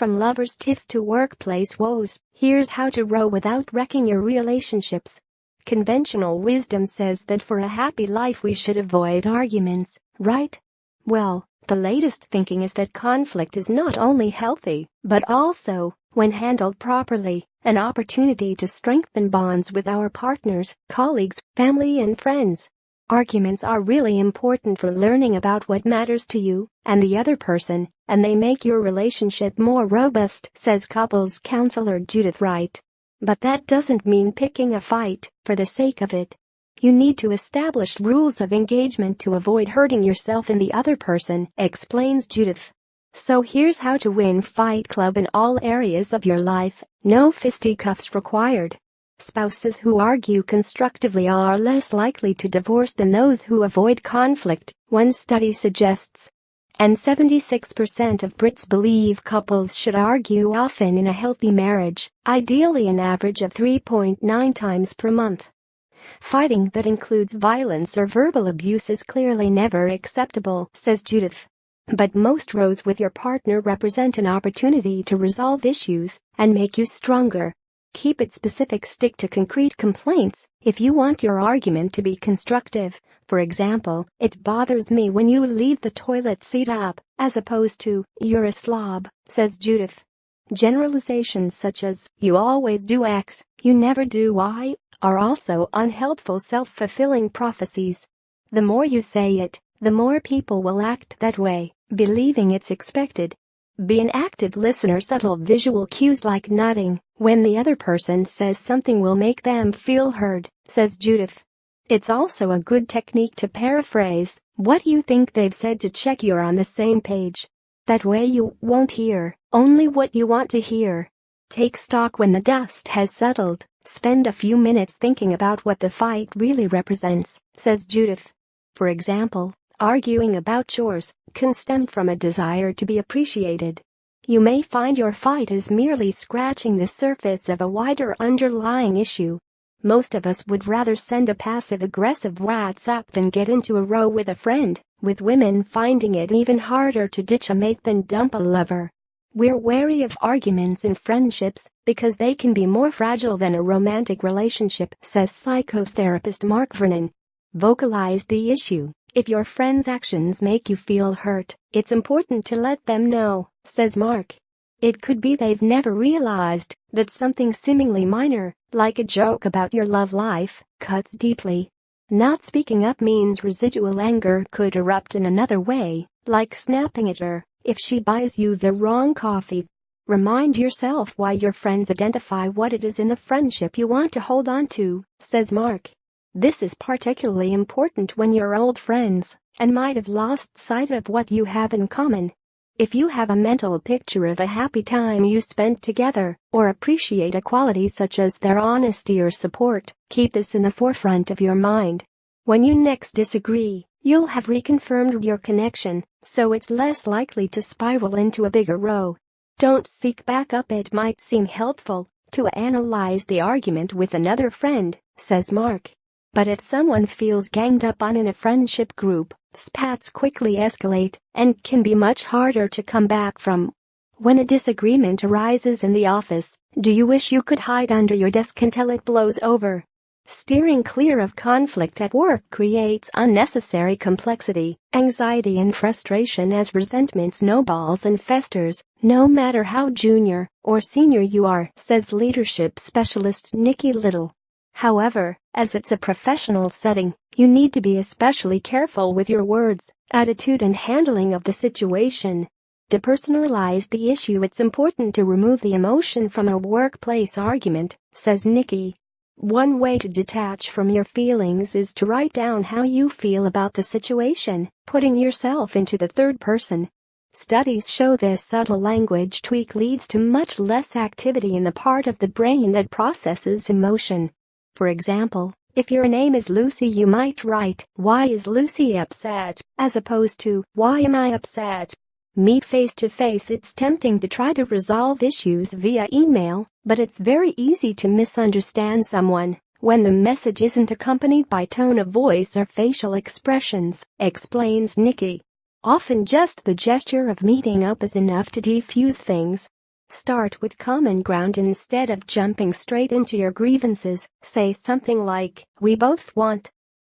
From lovers' tiffs to workplace woes, here's how to row without wrecking your relationships. Conventional wisdom says that for a happy life we should avoid arguments, right? Well, the latest thinking is that conflict is not only healthy, but also, when handled properly, an opportunity to strengthen bonds with our partners, colleagues, family and friends. Arguments are really important for learning about what matters to you and the other person, and they make your relationship more robust, says couples counselor Judith Wright. But that doesn't mean picking a fight for the sake of it. You need to establish rules of engagement to avoid hurting yourself and the other person, explains Judith. So here's how to win Fight Club in all areas of your life. No fisticuffs required. Spouses who argue constructively are less likely to divorce than those who avoid conflict, one study suggests. And 76% of Brits believe couples should argue often in a healthy marriage, ideally an average of 3.9 times per month. Fighting that includes violence or verbal abuse is clearly never acceptable, says Judith. But most rows with your partner represent an opportunity to resolve issues and make you stronger. Keep it specific, stick to concrete complaints if you want your argument to be constructive. For example, it bothers me when you leave the toilet seat up, as opposed to, you're a slob, says Judith. Generalizations such as, you always do X, you never do Y, are also unhelpful self-fulfilling prophecies. The more you say it, the more people will act that way, believing it's expected. Be an active listener. Subtle visual cues like nodding when the other person says something will make them feel heard, says Judith. It's also a good technique to paraphrase what you think they've said to check you're on the same page. That way you won't hear only what you want to hear. Take stock when the dust has settled. Spend a few minutes thinking about what the fight really represents, says Judith. For example, arguing about chores can stem from a desire to be appreciated. You may find your fight is merely scratching the surface of a wider underlying issue. Most of us would rather send a passive-aggressive WhatsApp than get into a row with a friend, with women finding it even harder to ditch a mate than dump a lover. We're wary of arguments in friendships because they can be more fragile than a romantic relationship, says psychotherapist Mark Vernon. Vocalize the issue. If your friend's actions make you feel hurt, it's important to let them know, says Mark. It could be they've never realized that something seemingly minor, like a joke about your love life, cuts deeply. Not speaking up means residual anger could erupt in another way, like snapping at her if she buys you the wrong coffee. Remind yourself why your friends identify what it is in the friendship you want to hold on to, says Mark. This is particularly important when you're old friends and might have lost sight of what you have in common. If you have a mental picture of a happy time you spent together, or appreciate a quality such as their honesty or support, keep this in the forefront of your mind. When you next disagree, you'll have reconfirmed your connection, so it's less likely to spiral into a bigger row. Don't seek backup. It might seem helpful to analyze the argument with another friend, says Mark. But if someone feels ganged up on in a friendship group, spats quickly escalate and can be much harder to come back from. When a disagreement arises in the office, do you wish you could hide under your desk until it blows over? Steering clear of conflict at work creates unnecessary complexity, anxiety and frustration as resentment snowballs and festers, no matter how junior or senior you are, says leadership specialist Nikki Little. However, as it's a professional setting, you need to be especially careful with your words, attitude and handling of the situation. To personalize the issue, it's important to remove the emotion from a workplace argument, says Nikki. One way to detach from your feelings is to write down how you feel about the situation, putting yourself into the third person. Studies show this subtle language tweak leads to much less activity in the part of the brain that processes emotion. For example, if your name is Lucy, you might write, "Why is Lucy upset?" as opposed to, "Why am I upset?" Meet face to face. It's tempting to try to resolve issues via email, but it's very easy to misunderstand someone when the message isn't accompanied by tone of voice or facial expressions, explains Nikki. Often just the gesture of meeting up is enough to defuse things. Start with common ground instead of jumping straight into your grievances. Say something like, "We both want